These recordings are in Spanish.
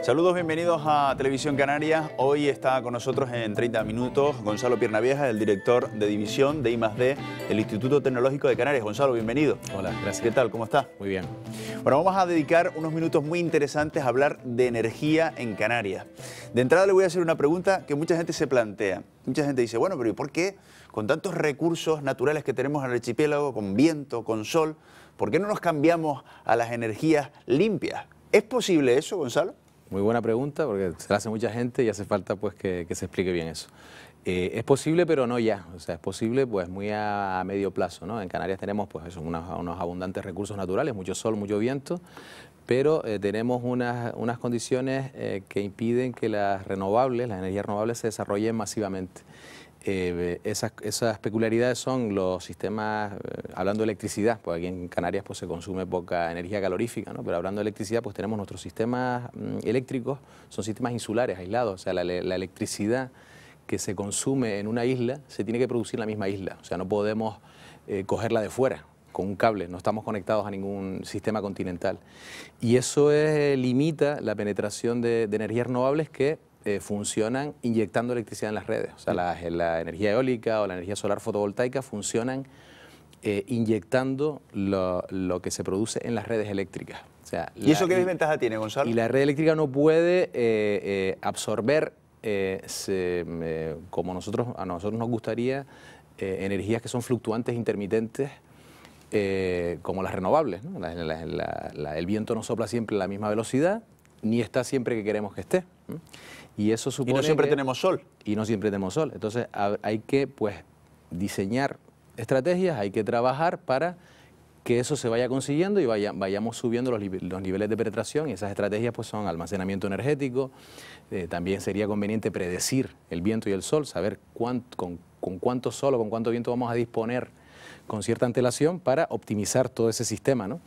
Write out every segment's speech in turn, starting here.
Saludos, bienvenidos a Televisión Canaria. Hoy está con nosotros en 30 minutos Gonzalo Piernavieja, el director de división de I+D del Instituto Tecnológico de Canarias. Gonzalo, bienvenido. Hola, gracias. ¿Qué tal? ¿Cómo está? Muy bien. Bueno, vamos a dedicar unos minutos muy interesantes a hablar de energía en Canarias. De entrada le voy a hacer una pregunta que mucha gente se plantea. Mucha gente dice, bueno, pero ¿y por qué con tantos recursos naturales que tenemos en el archipiélago, con viento, con sol, por qué no nos cambiamos a las energías limpias? ¿Es posible eso, Gonzalo? Muy buena pregunta, porque se la hace mucha gente y hace falta pues que se explique bien eso. Es posible, pero no ya. O sea, es posible pues muy a medio plazo, ¿no? En Canarias tenemos pues eso, unos abundantes recursos naturales, mucho sol, mucho viento, pero tenemos unas condiciones que impiden que las energías renovables se desarrollen masivamente. Esas peculiaridades son los sistemas, hablando de electricidad, pues aquí en Canarias pues se consume poca energía calorífica, ¿no? Pero hablando de electricidad, pues tenemos nuestros sistemas eléctricos, son sistemas insulares, aislados, o sea, la electricidad que se consume en una isla se tiene que producir en la misma isla, o sea, no podemos cogerla de fuera con un cable, no estamos conectados a ningún sistema continental. Y eso limita la penetración de energías renovables que funcionan inyectando electricidad en las redes. O sea, la energía eólica o la energía solar fotovoltaica funcionan inyectando lo que se produce en las redes eléctricas. O sea, ¿Y eso qué desventaja tiene, Gonzalo? Y la red eléctrica no puede absorber, como a nosotros nos gustaría, energías que son fluctuantes, intermitentes, como las renovables, ¿no? El viento no sopla siempre a la misma velocidad, ni está siempre que queremos que esté. Y eso supone y no siempre tenemos sol. Y no siempre tenemos sol. Entonces hay que pues diseñar estrategias, hay que trabajar para que eso se vaya consiguiendo y vayamos subiendo los niveles de penetración, y esas estrategias pues son almacenamiento energético. También sería conveniente predecir el viento y el sol, saber con cuánto sol o con cuánto viento vamos a disponer con cierta antelación para optimizar todo ese sistema, ¿no?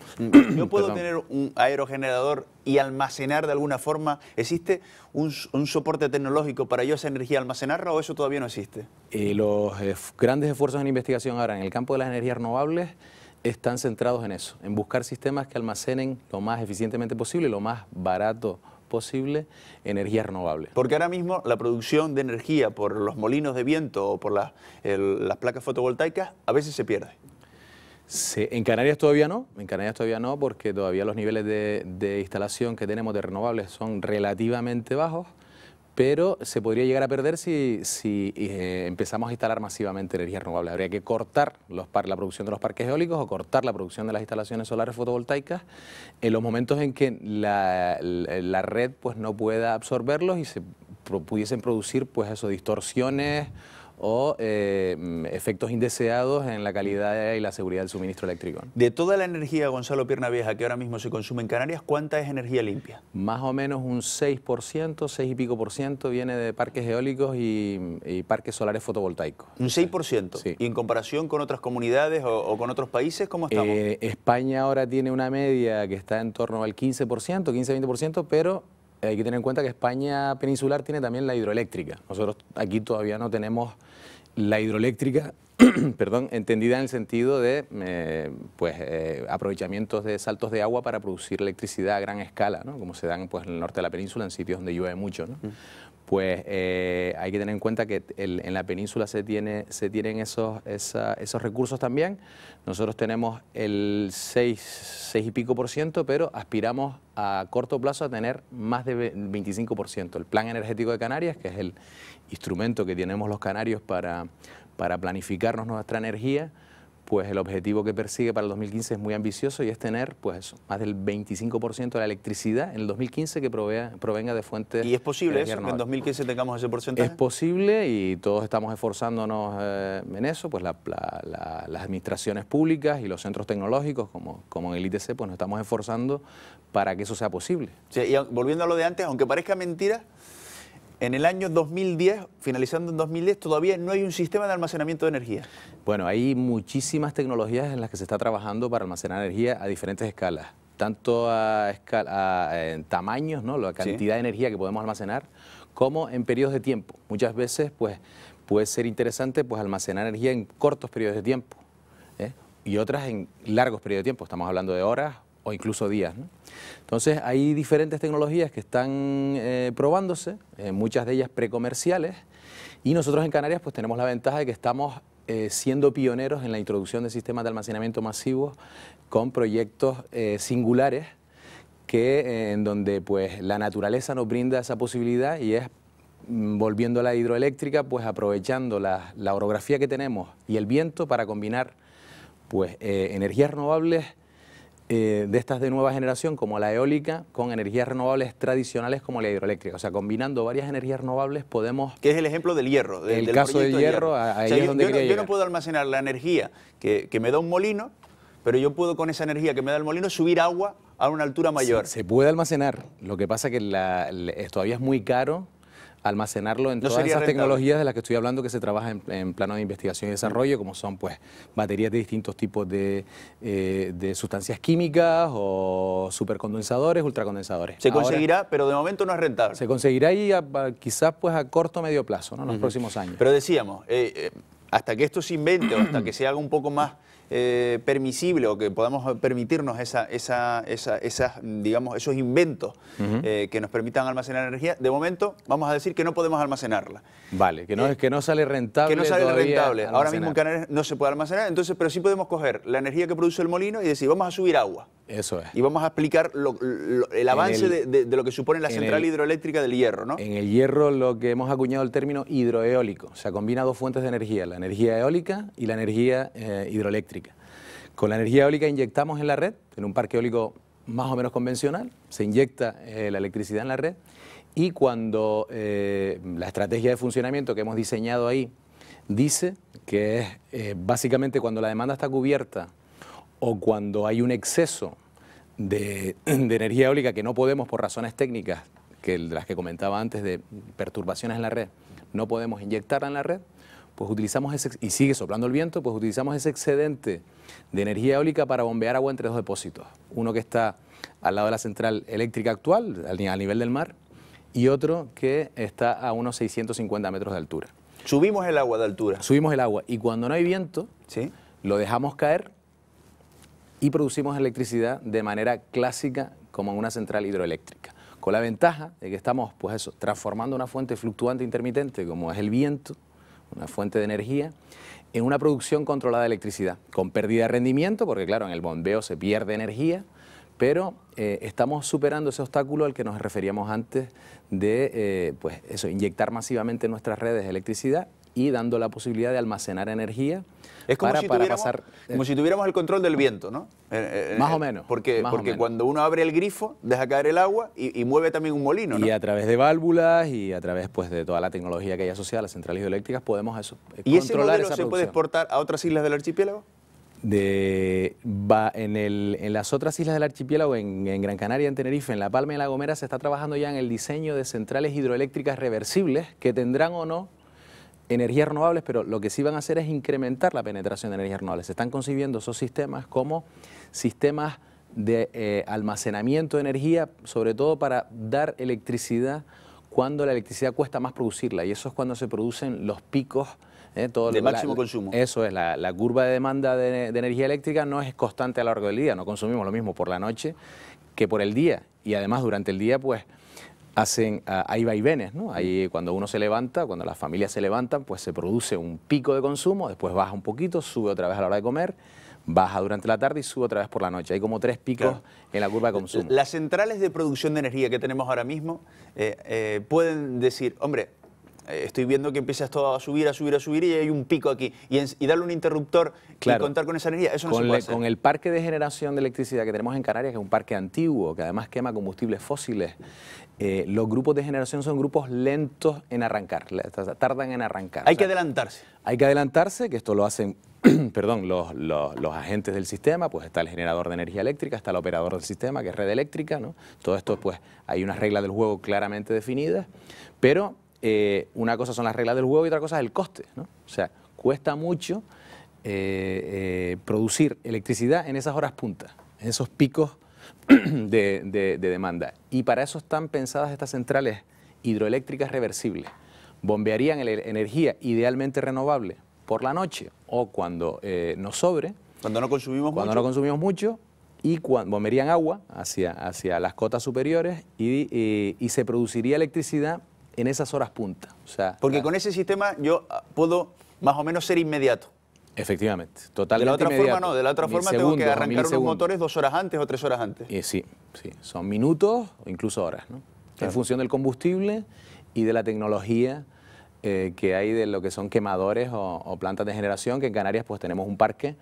¿Yo puedo tener un aerogenerador y almacenar de alguna forma? ¿Existe un soporte tecnológico para yo esa energía almacenarla o eso todavía no existe? Los grandes esfuerzos en investigación ahora en el campo de las energías renovables están centrados en eso, en buscar sistemas que almacenen lo más eficientemente posible, lo más barato posible, energías renovables. Porque ahora mismo la producción de energía por los molinos de viento o por las placas fotovoltaicas a veces se pierde. En Canarias todavía no, porque todavía los niveles de instalación que tenemos de renovables son relativamente bajos, pero se podría llegar a perder si empezamos a instalar masivamente energías renovables. Habría que cortar la producción de los parques eólicos o cortar la producción de las instalaciones solares fotovoltaicas en los momentos en que la red pues no pueda absorberlos y se pudiesen producir pues eso, distorsiones o efectos indeseados en la calidad y la seguridad del suministro eléctrico, ¿no? De toda la energía, Gonzalo Piernavieja, que ahora mismo se consume en Canarias, ¿cuánta es energía limpia? Más o menos un 6%, 6 y pico por ciento viene de parques eólicos y parques solares fotovoltaicos. ¿Un 6%? Sí. ¿Y en comparación con otras comunidades o con otros países, cómo estamos? España ahora tiene una media que está en torno al 15%, 15-20%, pero hay que tener en cuenta que España peninsular tiene también la hidroeléctrica. Nosotros aquí todavía no tenemos la hidroeléctrica, perdón, entendida en el sentido de aprovechamientos de saltos de agua para producir electricidad a gran escala, ¿no? Como se dan pues, en el norte de la península, en sitios donde llueve mucho, ¿no? Pues hay que tener en cuenta que en la península se tienen esos recursos también. Nosotros tenemos el 6 y pico por ciento, pero aspiramos a corto plazo a tener más de 25%. El Plan Energético de Canarias, que es el instrumento que tenemos los canarios para planificarnos nuestra energía, pues el objetivo que persigue para el 2015 es muy ambicioso y es tener pues más del 25% de la electricidad en el 2015 que provenga de fuentes. ¿Y es posible eso, que en 2015 tengamos ese porcentaje? Es posible y todos estamos esforzándonos en eso, pues las administraciones públicas y los centros tecnológicos como en el ITC, pues nos estamos esforzando para que eso sea posible. Sí, y volviendo a lo de antes, aunque parezca mentira, En el año 2010, finalizando en 2010, todavía no hay un sistema de almacenamiento de energía. Bueno, hay muchísimas tecnologías en las que se está trabajando para almacenar energía a diferentes escalas, tanto en tamaños, ¿no? La cantidad de energía que podemos almacenar, como en periodos de tiempo. Muchas veces pues, puede ser interesante pues, almacenar energía en cortos periodos de tiempo, ¿eh? Y otras en largos periodos de tiempo, estamos hablando de horas o incluso días, ¿no? Entonces hay diferentes tecnologías que están probándose, muchas de ellas precomerciales, y nosotros en Canarias pues, tenemos la ventaja de que estamos siendo pioneros en la introducción de sistemas de almacenamiento masivos con proyectos singulares en donde pues, la naturaleza nos brinda esa posibilidad y es volviendo a la hidroeléctrica, pues aprovechando la orografía que tenemos y el viento para combinar pues, energías renovables de estas de nueva generación como la eólica con energías renovables tradicionales como la hidroeléctrica. O sea, combinando varias energías renovables podemos... Que es el ejemplo del hierro. El caso del hierro, ahí es donde quería llegar. Yo no puedo almacenar la energía que me da un molino, pero yo puedo con esa energía que me da el molino subir agua a una altura mayor. Sí, se puede almacenar, lo que pasa es que todavía es muy caro almacenarlo en todas esas tecnologías de las que estoy hablando que se trabaja en plano de investigación y desarrollo, como son pues baterías de distintos tipos de sustancias químicas o supercondensadores, ultracondensadores. Se conseguirá, pero de momento no es rentable. Se conseguirá y quizás pues a corto o medio plazo, ¿no? En los próximos años. Pero decíamos, hasta que esto se invente o hasta que se haga un poco más permisible o que podamos permitirnos digamos, esos inventos que nos permitan almacenar energía, de momento vamos a decir que no podemos almacenarla. Vale, que no sale rentable. Que no sale rentable. Ahora mismo en Canarias no se puede almacenar, entonces, pero sí podemos coger la energía que produce el molino y decir, vamos a subir agua. Eso es. Y vamos a explicar el avance de lo que supone la central hidroeléctrica del hierro, ¿no? En el hierro lo que hemos acuñado el término hidroeólico, o sea, combina dos fuentes de energía, la energía eólica y la energía hidroeléctrica. Con la energía eólica inyectamos en la red, en un parque eólico más o menos convencional, se inyecta la electricidad en la red y cuando la estrategia de funcionamiento que hemos diseñado ahí dice que es básicamente cuando la demanda está cubierta o cuando hay un exceso de energía eólica que no podemos por razones técnicas, que las que comentaba antes de perturbaciones en la red, no podemos inyectarla en la red, pues utilizamos y sigue soplando el viento, pues utilizamos ese excedente de energía eólica para bombear agua entre dos depósitos. Uno que está al lado de la central eléctrica actual, al nivel del mar, y otro que está a unos 650 metros de altura. Subimos el agua de altura. Subimos el agua y cuando no hay viento, ¿sí?, lo dejamos caer y producimos electricidad de manera clásica como en una central hidroeléctrica. Con la ventaja de que estamos, pues eso, transformando una fuente fluctuante intermitente como es el viento, una fuente de energía, en una producción controlada de electricidad, con pérdida de rendimiento, porque claro, en el bombeo se pierde energía, pero estamos superando ese obstáculo al que nos referíamos antes de pues eso, inyectar masivamente en nuestras redes electricidad y dando la posibilidad de almacenar energía. Es como, como si tuviéramos el control del viento, ¿no? Más o menos. Porque cuando uno abre el grifo, deja caer el agua y mueve también un molino, ¿no? Y a través de válvulas y a través pues, de toda la tecnología que hay asociada a las centrales hidroeléctricas podemos eso, ¿Y ese modelo se puede exportar a otras islas del archipiélago? En las otras islas del archipiélago, en Gran Canaria, en Tenerife, en La Palma y en La Gomera, se está trabajando ya en el diseño de centrales hidroeléctricas reversibles que tendrán o no energías renovables, pero lo que sí van a hacer es incrementar la penetración de energías renovables. Se están concibiendo esos sistemas como sistemas de almacenamiento de energía, sobre todo para dar electricidad cuando la electricidad cuesta más producirla, y eso es cuando se producen los picos de máximo consumo. Eso es, la curva de demanda de energía eléctrica no es constante a lo largo del día, no consumimos lo mismo por la noche que por el día, y además durante el día pues hay vaivenes, ¿no? Ahí cuando uno se levanta, cuando las familias se levantan, pues se produce un pico de consumo, después baja un poquito, sube otra vez a la hora de comer, baja durante la tarde y sube otra vez por la noche. Hay como 3 picos en la curva de consumo. Las centrales de producción de energía que tenemos ahora mismo pueden decir, hombre, estoy viendo que empieza todo a subir y hay un pico aquí. Y darle un interruptor y contar con esa energía, eso no se puede hacer. Con el parque de generación de electricidad que tenemos en Canarias, que es un parque antiguo, que además quema combustibles fósiles, los grupos de generación son grupos lentos en arrancar, tardan en arrancar. Hay que adelantarse. Hay que adelantarse, que esto lo hacen perdón, los agentes del sistema, pues está el generador de energía eléctrica, está el operador del sistema, que es red eléctrica, ¿no? Todo esto, pues hay unas reglas del juego claramente definidas, pero una cosa son las reglas del juego y otra cosa es el coste, ¿no? O sea, cuesta mucho producir electricidad en esas horas puntas, en esos picos de demanda. Y para eso están pensadas estas centrales hidroeléctricas reversibles. Bombearían energía idealmente renovable por la noche o cuando nos sobre. Cuando no consumimos mucho. Cuando no consumimos mucho, y bombearían agua hacia las cotas superiores y se produciría electricidad en esas horas punta. O sea, porque con ese sistema yo puedo más o menos ser inmediato. Efectivamente, totalmente de la otra inmediato. Forma no, de la otra forma tengo que arrancar unos motores 2 horas antes o 3 horas antes. Sí, son minutos o incluso horas, ¿no? Claro. En función del combustible y de la tecnología que hay de lo que son quemadores o plantas de generación, que en Canarias pues tenemos un parque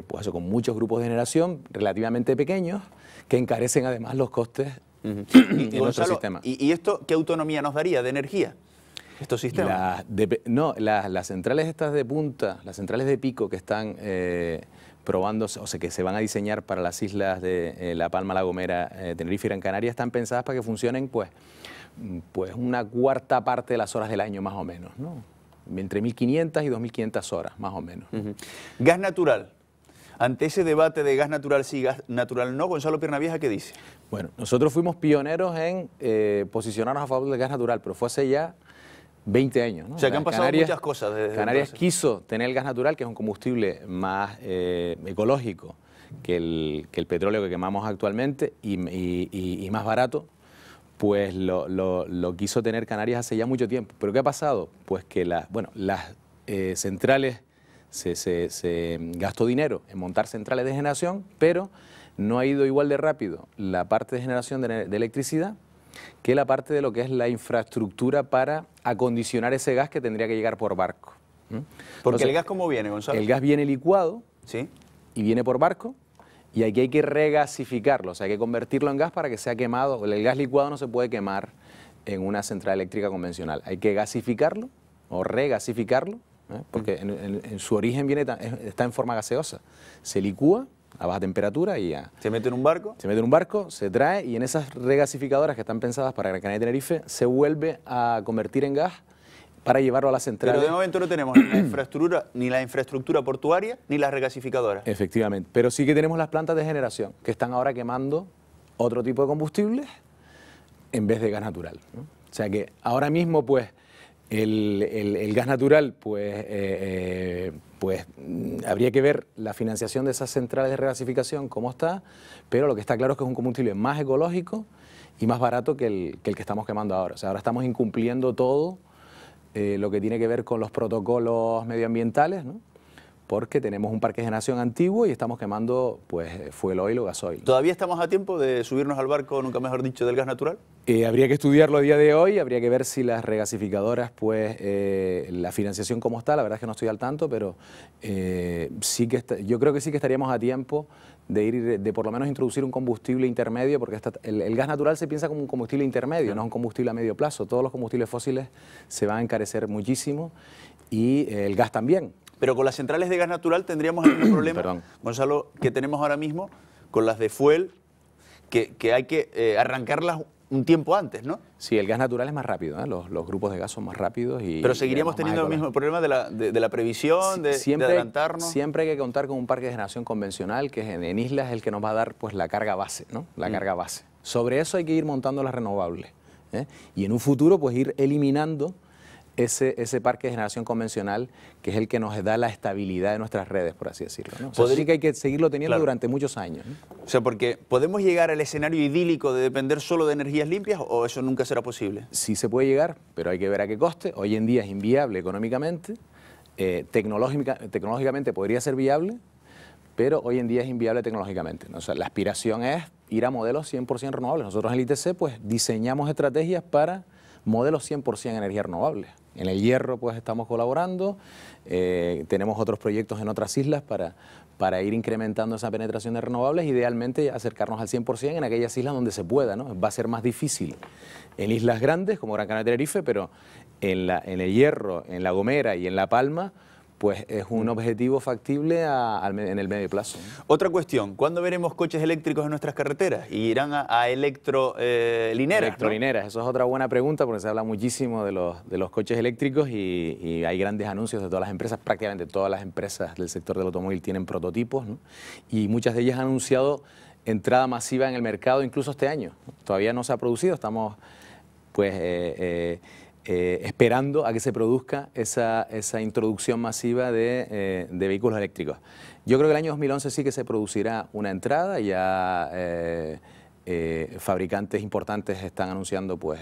pues eso, con muchos grupos de generación relativamente pequeños que encarecen además los costes de nuestro sistema. ¿Y esto qué autonomía nos daría de energía? ¿Estos sistemas? Las centrales estas de punta, las centrales de pico que están probándose, o sea, que se van a diseñar para las islas de La Palma, La Gomera, Tenerife y Gran Canaria, están pensadas para que funcionen pues una cuarta parte de las horas del año más o menos, ¿no? Entre 1.500 y 2.500 horas más o menos. Gas natural. Ante ese debate de gas natural sí, gas natural no, Gonzalo Piernavieja, ¿qué dice? Bueno, nosotros fuimos pioneros en posicionarnos a favor del gas natural, pero fue hace ya 20 años, ¿no? O sea, que han pasado muchas cosas desde Canarias entonces. quiso tener el gas natural, que es un combustible más ecológico que el petróleo que quemamos actualmente y más barato, pues lo quiso tener Canarias hace ya mucho tiempo. ¿Pero qué ha pasado? Pues que las centrales se gastó dinero en montar centrales de generación, pero no ha ido igual de rápido la parte de generación de electricidad que la parte de lo que es la infraestructura para acondicionar ese gas que tendría que llegar por barco. Porque entonces, ¿el gas cómo viene, Gonzalo? El gas viene licuado, ¿sí?, y viene por barco, y aquí hay que regasificarlo, o sea, hay que convertirlo en gas para que sea quemado. El gas licuado no se puede quemar en una central eléctrica convencional, hay que gasificarlo o regasificarlo, porque en su origen está en forma gaseosa. Se licúa a baja temperatura y ya. ¿Se mete en un barco? Se mete en un barco, se trae y en esas regasificadoras que están pensadas para Gran Canaria y Tenerife se vuelve a convertir en gas para llevarlo a la central. Pero de momento no tenemos ni la infraestructura portuaria ni las regasificadoras. Efectivamente, pero sí que tenemos las plantas de generación que están ahora quemando otro tipo de combustibles en vez de gas natural, ¿no? O sea que ahora mismo pues el gas natural pues habría que ver la financiación de esas centrales de regasificación cómo está, pero lo que está claro es que es un combustible más ecológico y más barato que el que estamos quemando ahora. O sea, ahora estamos incumpliendo todo lo que tiene que ver con los protocolos medioambientales, ¿no? Porque tenemos un parque de generación antiguo y estamos quemando pues fuel oil o gasoil. ¿Todavía estamos a tiempo de subirnos al barco, nunca mejor dicho, del gas natural? Habría que estudiarlo a día de hoy, habría que ver si las regasificadoras, pues la financiación cómo está, la verdad es que no estoy al tanto, pero sí que yo creo que sí que estaríamos a tiempo de por lo menos introducir un combustible intermedio, porque el gas natural se piensa como un combustible intermedio, no es un combustible a medio plazo. Todos los combustibles fósiles se van a encarecer muchísimo y el gas también. Pero con las centrales de gas natural tendríamos el mismo problema, Gonzalo, que tenemos ahora mismo con las de fuel, que hay que arrancarlas un tiempo antes, ¿no? Sí, el gas natural es más rápido, ¿eh? Los grupos de gas son más rápidos. Pero seguiríamos teniendo el mismo problema de la previsión, de adelantarnos. Siempre hay que contar con un parque de generación convencional, que en islas es el que nos va a dar pues la carga base, ¿no? La carga base. Sobre eso hay que ir montando las renovables, ¿eh? Y en un futuro pues ir eliminando ese parque de generación convencional, que es el que nos da la estabilidad de nuestras redes, por así decirlo, ¿no? O sea, sí que hay que seguirlo teniendo durante muchos años, ¿no? O sea, porque ¿podemos llegar al escenario idílico de depender solo de energías limpias o eso nunca será posible? Sí se puede llegar, pero hay que ver a qué coste. Hoy en día es inviable económicamente, tecnológicamente podría ser viable, pero hoy en día es inviable tecnológicamente, ¿no? O sea, la aspiración es ir a modelos 100% renovables. Nosotros en el ITC pues diseñamos estrategias para modelos 100% energías renovables. En el Hierro pues estamos colaborando, tenemos otros proyectos en otras islas para ir incrementando esa penetración de renovables, idealmente acercarnos al 100% en aquellas islas donde se pueda, ¿no? Va a ser más difícil en islas grandes como Gran Canaria y Tenerife, pero en el Hierro, en La Gomera y en La Palma pues es un objetivo factible en el medio plazo. Otra cuestión, ¿cuándo veremos coches eléctricos en nuestras carreteras? ¿Y irán a electrolineras? Electrolineras, ¿no? Eso es otra buena pregunta porque se habla muchísimo de los coches eléctricos y hay grandes anuncios de todas las empresas, prácticamente todas las empresas del sector del automóvil tienen prototipos, ¿no? Y muchas de ellas han anunciado entrada masiva en el mercado incluso este año. Todavía no se ha producido, estamos pues esperando a que se produzca esa introducción masiva de vehículos eléctricos. Yo creo que el año 2011 sí que se producirá una entrada, ya fabricantes importantes están anunciando pues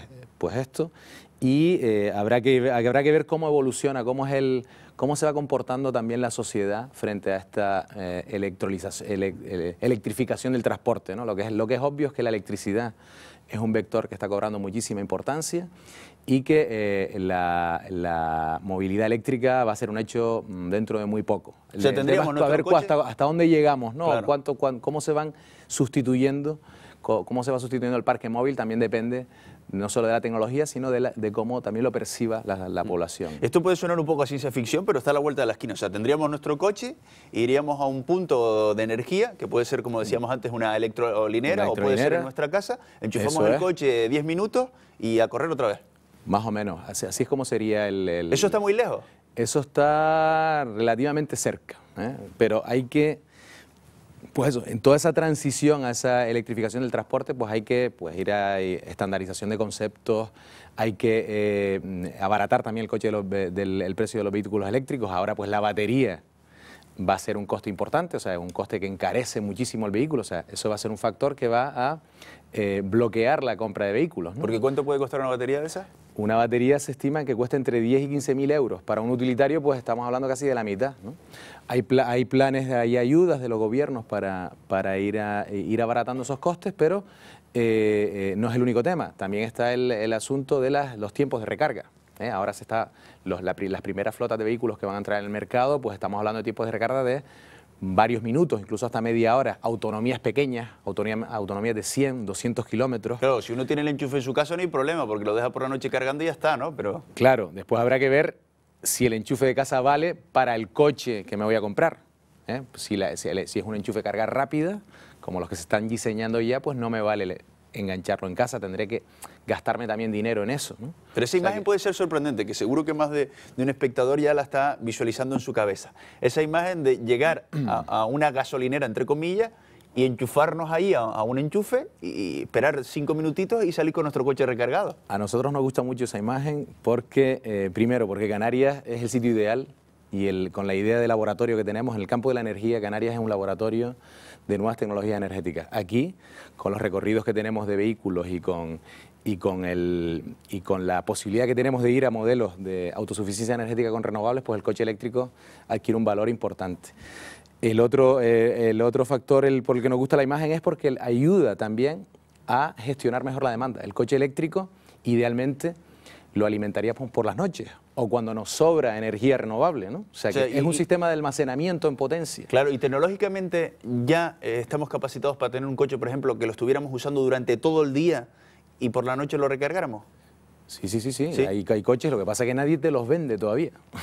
esto, y habrá que ver cómo evoluciona, cómo se va comportando también la sociedad frente a esta electrificación del transporte, ¿no? Lo que es obvio es que la electricidad es un vector que está cobrando muchísima importancia y que la movilidad eléctrica va a ser un hecho dentro de muy poco. O sea, tendríamos a ver hasta dónde llegamos, ¿no? Claro. Cómo se van sustituyendo, cómo se va sustituyendo el parque móvil también depende no solo de la tecnología, sino de cómo también lo perciba la población. Esto puede sonar un poco a ciencia ficción, pero está a la vuelta de la esquina. O sea, tendríamos nuestro coche, iríamos a un punto de energía, que puede ser, como decíamos antes, una electrolinera, o puede ser en nuestra casa, enchufamos el coche 10 minutos y a correr otra vez. Más o menos, así es como sería ¿Eso está muy lejos? Eso está relativamente cerca, pero hay que... Pues eso, en toda esa transición a esa electrificación del transporte, pues hay que ir a estandarización de conceptos, hay que abaratar también el precio de los vehículos eléctricos. Ahora pues la batería va a ser un coste importante, o sea, un coste que encarece muchísimo el vehículo, o sea, eso va a ser un factor que va a bloquear la compra de vehículos, ¿no? ¿Porque cuánto puede costar una batería de esas? Una batería se estima que cuesta entre 10 y 15.000 euros. Para un utilitario, pues estamos hablando casi de la mitad, ¿no? Hay planes, hay ayudas de los gobiernos para ir abaratando esos costes, pero no es el único tema. También está el asunto de los tiempos de recarga. Ahora las primeras flotas de vehículos que van a entrar en el mercado, pues estamos hablando de tiempos de recarga de varios minutos, incluso hasta media hora, autonomías pequeñas, autonomías de 100, 200 kilómetros. Claro, si uno tiene el enchufe en su casa no hay problema, porque lo deja por la noche cargando y ya está, ¿no? Pero... Claro, después habrá que ver si el enchufe de casa vale para el coche que me voy a comprar. Si es un enchufe de carga rápida, como los que se están diseñando ya, pues no me vale engancharlo en casa, tendré que gastarme también dinero en eso, ¿no? Pero esa imagen puede ser sorprendente, que seguro que más de un espectador ya la está visualizando en su cabeza. Esa imagen de llegar a una gasolinera, entre comillas, y enchufarnos ahí a un enchufe y esperar 5 minutitos y salir con nuestro coche recargado. A nosotros nos gusta mucho esa imagen porque, primero, porque Canarias es el sitio ideal y con la idea de laboratorio que tenemos en el campo de la energía, Canarias es un laboratorio de nuevas tecnologías energéticas. Aquí, con los recorridos que tenemos de vehículos y con la posibilidad que tenemos de ir a modelos de autosuficiencia energética con renovables, pues el coche eléctrico adquiere un valor importante. El otro factor por el que nos gusta la imagen es porque ayuda también a gestionar mejor la demanda. El coche eléctrico, idealmente, lo alimentaríamos por las noches o cuando nos sobra energía renovable, ¿no? O sea, es un sistema de almacenamiento en potencia. Claro, y tecnológicamente ya estamos capacitados para tener un coche, por ejemplo, que lo estuviéramos usando durante todo el día y por la noche lo recargáramos. Sí. Hay coches, lo que pasa es que nadie te los vende todavía. O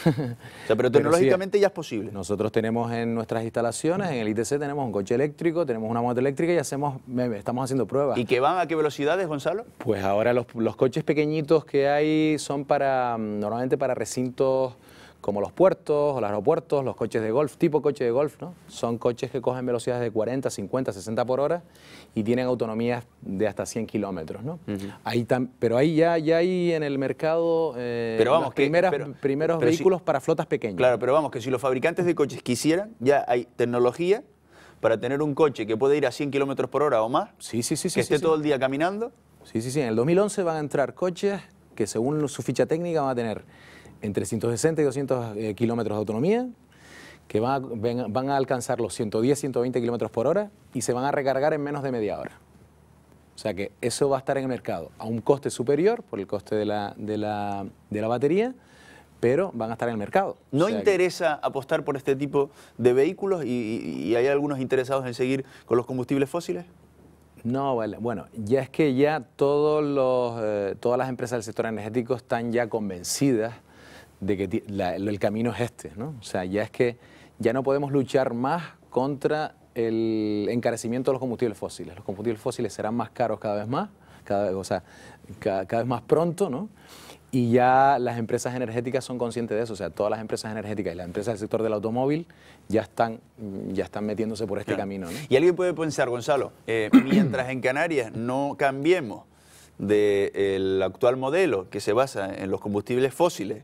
sea, pero tecnológicamente ya es posible. Nosotros tenemos en nuestras instalaciones, en el ITC tenemos un coche eléctrico, tenemos una moto eléctrica y estamos haciendo pruebas. ¿Y que van a qué velocidades, Gonzalo? Pues ahora los coches pequeñitos que hay son normalmente para recintos como los puertos o los aeropuertos, los coches de golf, tipo coche de golf, ¿no? Son coches que cogen velocidades de 40, 50, 60 por hora y tienen autonomías de hasta 100 kilómetros, ¿no? Pero ahí ya hay en el mercado primeros vehículos para flotas pequeñas. Claro, pero vamos, que si los fabricantes de coches quisieran, ya hay tecnología para tener un coche que puede ir a 100 kilómetros por hora o más, que esté todo el día caminando. Sí. En el 2011 van a entrar coches que según su ficha técnica van a tener entre 160 y 200 kilómetros de autonomía, que van a alcanzar los 110, 120 kilómetros por hora y se van a recargar en menos de media hora. O sea que eso va a estar en el mercado a un coste superior por el coste de la batería, pero van a estar en el mercado. ¿No interesa apostar por este tipo de vehículos y hay algunos interesados en seguir con los combustibles fósiles? No, bueno, ya es que todas las empresas del sector energético están ya convencidas de que el camino es este, ¿no? O sea, ya es que ya no podemos luchar más contra el encarecimiento de los combustibles fósiles. Los combustibles fósiles serán más caros cada vez más, cada vez más pronto, ¿no? Y ya las empresas energéticas son conscientes de eso, o sea, todas las empresas energéticas y las empresas del sector del automóvil ya están metiéndose por este camino, ¿no? Y alguien puede pensar, Gonzalo, mientras en Canarias no cambiemos del actual modelo que se basa en los combustibles fósiles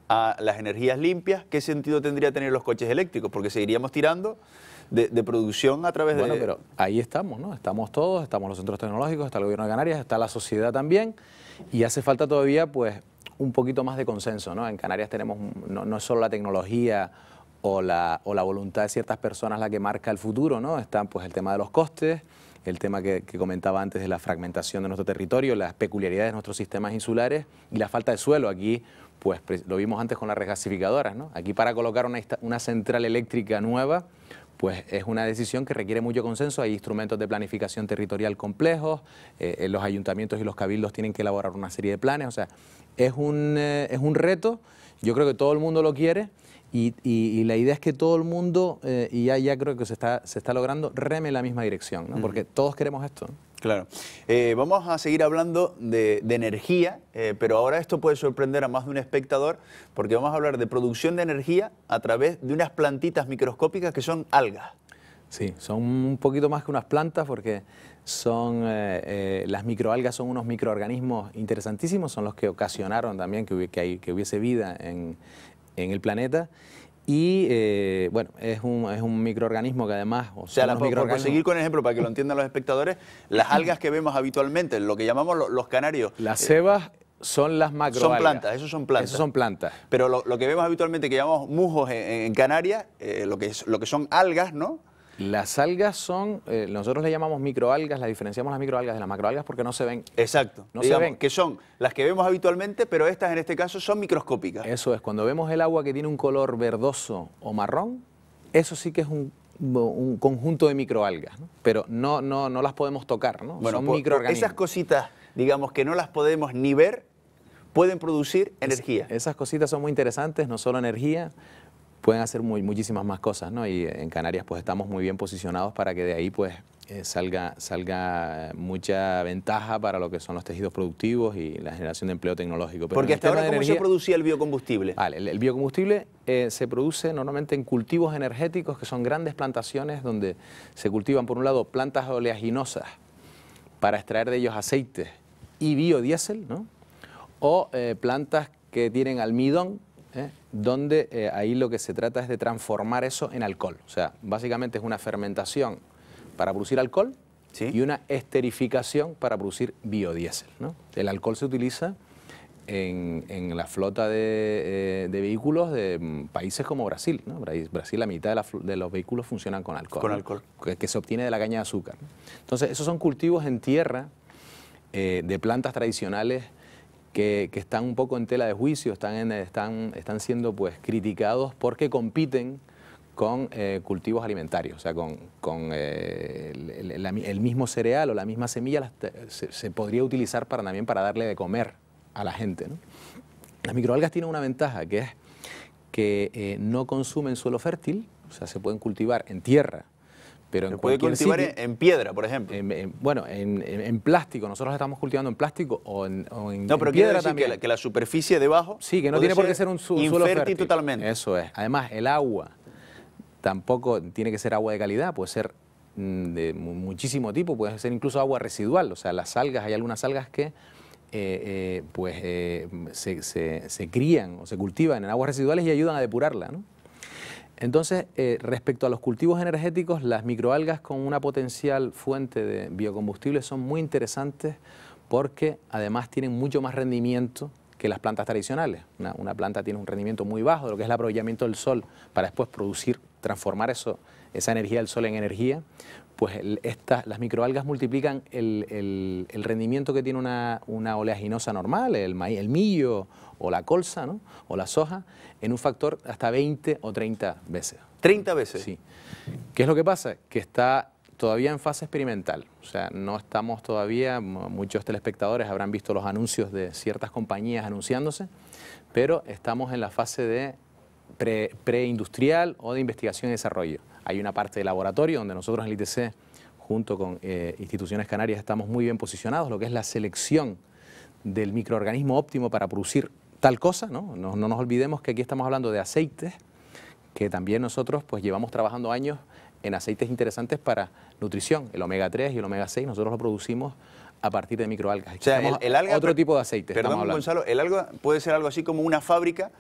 a las energías limpias, ¿qué sentido tendría tener los coches eléctricos? Porque seguiríamos tirando de producción a través de... Bueno, pero ahí estamos, ¿no? Estamos todos, estamos los centros tecnológicos, está el gobierno de Canarias, está la sociedad también, y hace falta todavía, pues, un poquito más de consenso, ¿no? En Canarias tenemos, no es solo la tecnología o la voluntad de ciertas personas la que marca el futuro, ¿no? Está, pues, el tema de los costes, el tema que comentaba antes de la fragmentación de nuestro territorio, las peculiaridades de nuestros sistemas insulares y la falta de suelo. Aquí, pues, lo vimos antes con las regasificadoras, ¿no? Aquí para colocar una central eléctrica nueva, pues es una decisión que requiere mucho consenso. Hay instrumentos de planificación territorial complejos, los ayuntamientos y los cabildos tienen que elaborar una serie de planes, o sea, es un reto, yo creo que todo el mundo lo quiere y la idea es que todo el mundo, y ya creo que se está logrando, reme en la misma dirección, ¿no? Porque todos queremos esto, ¿no? Claro. Vamos a seguir hablando de energía, pero ahora esto puede sorprender a más de un espectador porque vamos a hablar de producción de energía a través de unas plantitas microscópicas que son algas. Sí, son un poquito más que unas plantas porque son las microalgas son unos microorganismos interesantísimos, son los que ocasionaron también que hubiese vida en el planeta. Y bueno, es un microorganismo que además... O sea, por seguir con el ejemplo, para que lo entiendan los espectadores, las algas que vemos habitualmente, lo que llamamos los canarios... Las sebas son las macroalgas. Son plantas, esos son plantas. Esos son plantas. Pero lo que vemos habitualmente, que llamamos musgos en Canarias, lo que son algas, ¿no? Las algas son, nosotros le llamamos microalgas, la diferenciamos las microalgas de las macroalgas porque no se ven. Exacto. No Digamos, se ven. Que son las que vemos habitualmente, pero estas en este caso son microscópicas. Eso es, cuando vemos el agua que tiene un color verdoso o marrón, eso sí que es un conjunto de microalgas, ¿no? Pero no las podemos tocar, ¿no? Bueno, son microorganismos. Esas cositas, digamos, que no las podemos ni ver, pueden producir energía. Esas cositas son muy interesantes, no solo energía, pueden hacer muchísimas más cosas, ¿no? Y en Canarias pues estamos muy bien posicionados para que de ahí pues salga mucha ventaja para lo que son los tejidos productivos y la generación de empleo tecnológico. Pero porque hasta ahora, ¿cómo se producía el biocombustible? Vale, el biocombustible se produce normalmente en cultivos energéticos, que son grandes plantaciones donde se cultivan, por un lado, plantas oleaginosas para extraer de ellos aceites y biodiesel, ¿no? O plantas que tienen almidón, donde ahí lo que se trata es de transformar eso en alcohol. O sea, básicamente es una fermentación para producir alcohol, ¿sí?, y una esterificación para producir biodiesel, ¿no? El alcohol se utiliza en la flota de vehículos de países como Brasil, ¿no? Brasil, la mitad de los vehículos funcionan con alcohol. Con alcohol. Que se obtiene de la caña de azúcar, ¿no? Entonces, esos son cultivos en tierra de plantas tradicionales que están un poco en tela de juicio, están siendo pues criticados porque compiten con cultivos alimentarios, o sea, con el mismo cereal o la misma semilla se podría utilizar también para darle de comer a la gente, ¿no? Las microalgas tienen una ventaja, que es que no consumen suelo fértil, o sea, se pueden cultivar en tierra, pero en puede cultivar sitio, en piedra, por ejemplo. Bueno, en plástico. Nosotros estamos cultivando en plástico o en no, pero piedra también. Que la superficie debajo... Sí, que no tiene por qué ser un suelo fértil totalmente. Eso es. Además, el agua tampoco tiene que ser agua de calidad, puede ser de muchísimo tipo, puede ser incluso agua residual. O sea, las algas, hay algunas algas que se crían o se cultivan en aguas residuales y ayudan a depurarla, ¿no? Entonces, respecto a los cultivos energéticos, las microalgas con una potencial fuente de biocombustible son muy interesantes porque además tienen mucho más rendimiento que las plantas tradicionales. Una planta tiene un rendimiento muy bajo de lo que es el aprovechamiento del sol para después transformar esa energía del sol en energía. Pues las microalgas multiplican el rendimiento que tiene una oleaginosa normal, el millo o la colza, ¿no?, o la soja, en un factor hasta 20 o 30 veces. ¿30 veces? Sí. ¿Qué es lo que pasa? Que todavía en fase experimental, o sea, no estamos todavía, muchos telespectadores habrán visto los anuncios de ciertas compañías anunciándose, pero estamos en la fase de preindustrial o de investigación y desarrollo. Hay una parte de laboratorio donde nosotros en el ITC, junto con instituciones canarias, estamos muy bien posicionados, lo que es la selección del microorganismo óptimo para producir tal cosa, ¿no? No nos olvidemos que aquí estamos hablando de aceites, que también nosotros pues llevamos trabajando años en aceites interesantes para nutrición. El omega 3 y el omega 6 nosotros lo producimos a partir de microalgas. O sea, el alga, otro tipo de aceite. Perdón, Gonzalo, el alga puede ser algo así como una fábrica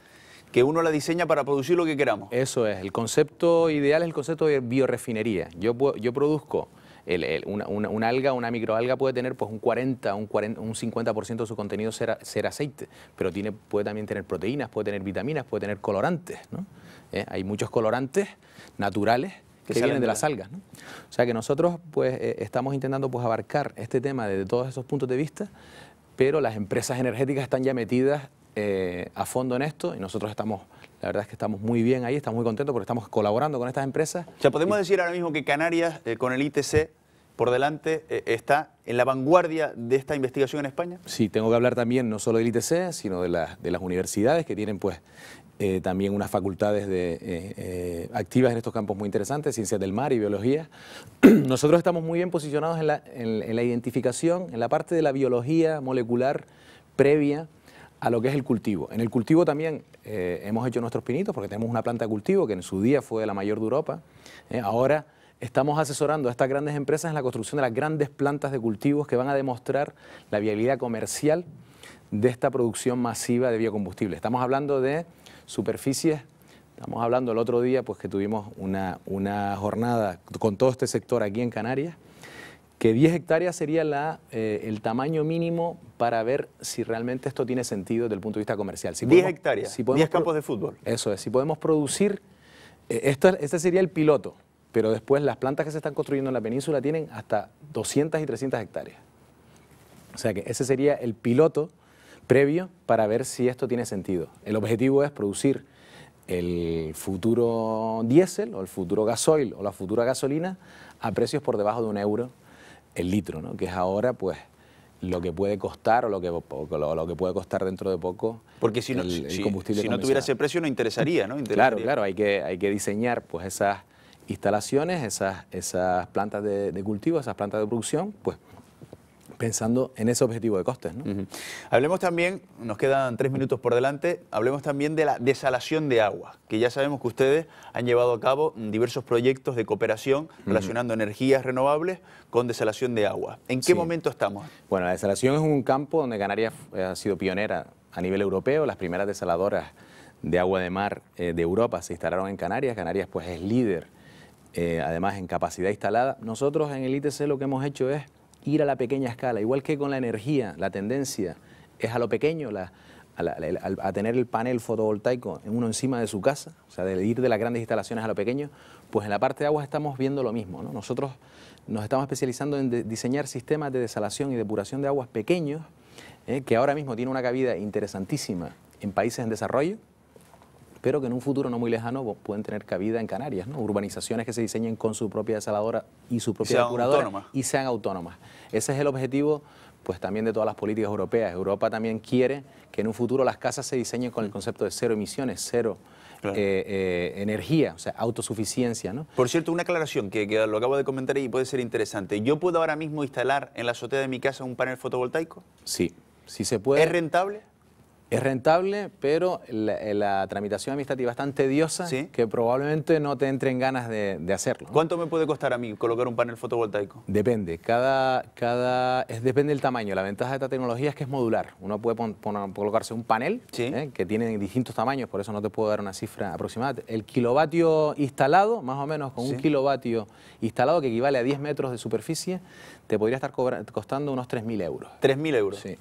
que uno la diseña para producir lo que queramos. Eso es, el concepto ideal es el concepto de biorefinería. Yo produzco una alga, una microalga puede tener pues un 50% de su contenido ser aceite, pero puede también tener proteínas, puede tener vitaminas, puede tener colorantes, ¿no? Hay muchos colorantes naturales que vienen de las algas, ¿no? O sea que nosotros pues estamos intentando pues abarcar este tema desde todos esos puntos de vista, pero las empresas energéticas están ya metidas a fondo en esto y nosotros estamos, la verdad es que estamos muy bien ahí, estamos muy contentos porque estamos colaborando con estas empresas. O sea, podemos decir ahora mismo que Canarias, con el ITC por delante, está en la vanguardia de esta investigación en España. Sí, tengo que hablar también no solo del ITC, sino de las universidades que tienen pues también unas facultades activas en estos campos muy interesantes, ciencias del mar y biología. Nosotros estamos muy bien posicionados en la identificación, en la parte de la biología molecular previa a lo que es el cultivo. En el cultivo también hemos hecho nuestros pinitos porque tenemos una planta de cultivo que en su día fue la mayor de Europa. Ahora estamos asesorando a estas grandes empresas en la construcción de las grandes plantas de cultivos que van a demostrar la viabilidad comercial de esta producción masiva de biocombustible. Estamos hablando de superficies, estamos hablando el otro día pues que tuvimos una jornada con todo este sector aquí en Canarias, que 10 hectáreas sería el tamaño mínimo para ver si realmente esto tiene sentido desde el punto de vista comercial. Si 10 hectáreas, si 10 campos de fútbol. Eso es, si podemos producir, este sería el piloto, pero después las plantas que se están construyendo en la península tienen hasta 200 y 300 hectáreas. O sea que ese sería el piloto previo para ver si esto tiene sentido. El objetivo es producir el futuro diésel o el futuro gasoil o la futura gasolina a precios por debajo de €1 el litro, ¿no? Que es ahora pues lo que puede costar o lo que puede costar dentro de poco. Porque si no, el combustible si no tuviera ese precio no interesaría, ¿no? Claro, hay que diseñar pues esas instalaciones, esas plantas de cultivo, esas plantas de producción, pues pensando en ese objetivo de costes, ¿no? Hablemos también, nos quedan 3 minutos por delante, hablemos también de la desalación de agua, que ya sabemos que ustedes han llevado a cabo diversos proyectos de cooperación relacionando energías renovables con desalación de agua. ¿En qué momento estamos? Bueno, la desalación es un campo donde Canarias ha sido pionera a nivel europeo. Las primeras desaladoras de agua de mar de Europa se instalaron en Canarias. Canarias pues es líder, además en capacidad instalada. Nosotros en el ITC lo que hemos hecho es ir a la pequeña escala, igual que con la energía, la tendencia es a lo pequeño, a tener el panel fotovoltaico uno encima de su casa, o sea, de ir de las grandes instalaciones a lo pequeño, pues en la parte de aguas estamos viendo lo mismo, ¿no? Nosotros nos estamos especializando en diseñar sistemas de desalación y depuración de aguas pequeños, que ahora mismo tienen una cabida interesantísima en países en desarrollo, pero que en un futuro no muy lejano pueden tener cabida en Canarias, ¿no? Urbanizaciones que se diseñen con su propia desaladora y su propia depuradora y sean autónomas. Ese es el objetivo pues también de todas las políticas europeas. Europa también quiere que en un futuro las casas se diseñen con el concepto de cero emisiones, cero energía, o sea, autosuficiencia, ¿no? Por cierto, una aclaración que lo acabo de comentar y puede ser interesante. ¿Yo puedo ahora mismo instalar en la azotea de mi casa un panel fotovoltaico? Sí, sí se puede. ¿Es rentable? Es rentable, pero la tramitación administrativa es tan tediosa que probablemente no te entren ganas de hacerlo, ¿no? ¿Cuánto me puede costar a mí colocar un panel fotovoltaico? Depende, depende del tamaño. La ventaja de esta tecnología es que es modular. Uno puede colocarse un panel que tiene distintos tamaños, por eso no te puedo dar una cifra aproximada. El kilovatio instalado, más o menos con un kilovatio instalado, que equivale a 10 metros de superficie, te podría estar costando unos 3.000 euros. ¿3.000 euros? Sí.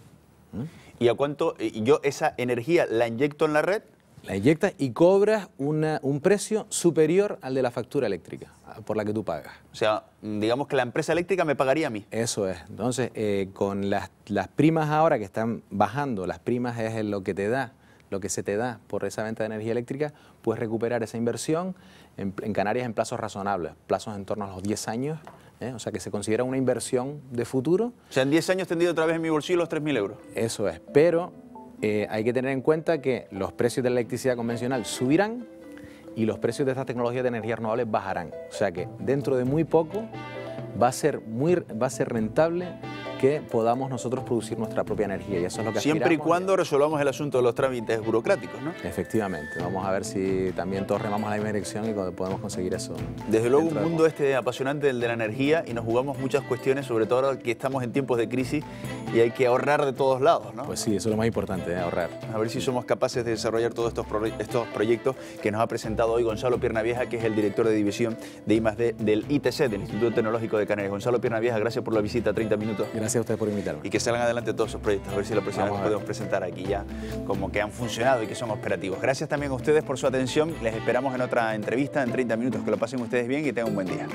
¿Y a cuánto yo esa energía la inyecto en la red? La inyectas y cobras un precio superior al de la factura eléctrica por la que tú pagas. O sea, digamos que la empresa eléctrica me pagaría a mí. Eso es. Entonces, con las primas ahora que están bajando, las primas es lo que te da, lo que se te da por esa venta de energía eléctrica, puedes recuperar esa inversión en Canarias en plazos razonables, plazos en torno a los 10 años, O sea, que se considera una inversión de futuro. O sea, en 10 años tendría otra vez en mi bolsillo los 3.000 euros. Eso es, pero hay que tener en cuenta que los precios de la electricidad convencional subirán y los precios de estas tecnologías de energías renovables bajarán. O sea que dentro de muy poco va a ser rentable que podamos nosotros producir nuestra propia energía, y eso es lo que siempre y aspiramos. cuando resolvamos el asunto de los trámites burocráticos, ¿no? Efectivamente, vamos a ver si también todos remamos a la misma dirección y podemos conseguir eso. Desde luego un mundo apasionante, el de la energía, y nos jugamos muchas cuestiones, sobre todo ahora que estamos en tiempos de crisis y hay que ahorrar de todos lados, ¿no? Pues sí, eso es lo más importante, ahorrar. A ver si somos capaces de desarrollar todos estos proyectos que nos ha presentado hoy Gonzalo Piernavieja, que es el director de división de I+D del ITC, del Instituto Tecnológico de Canarias. Gonzalo Piernavieja, gracias por la visita a 30 minutos. Gracias a ustedes por invitarme. Y que salgan adelante todos esos proyectos, a ver si la próxima vez los podemos presentar aquí ya como que han funcionado y que son operativos. Gracias también a ustedes por su atención. Les esperamos en otra entrevista en 30 minutos. Que lo pasen ustedes bien y tengan un buen día.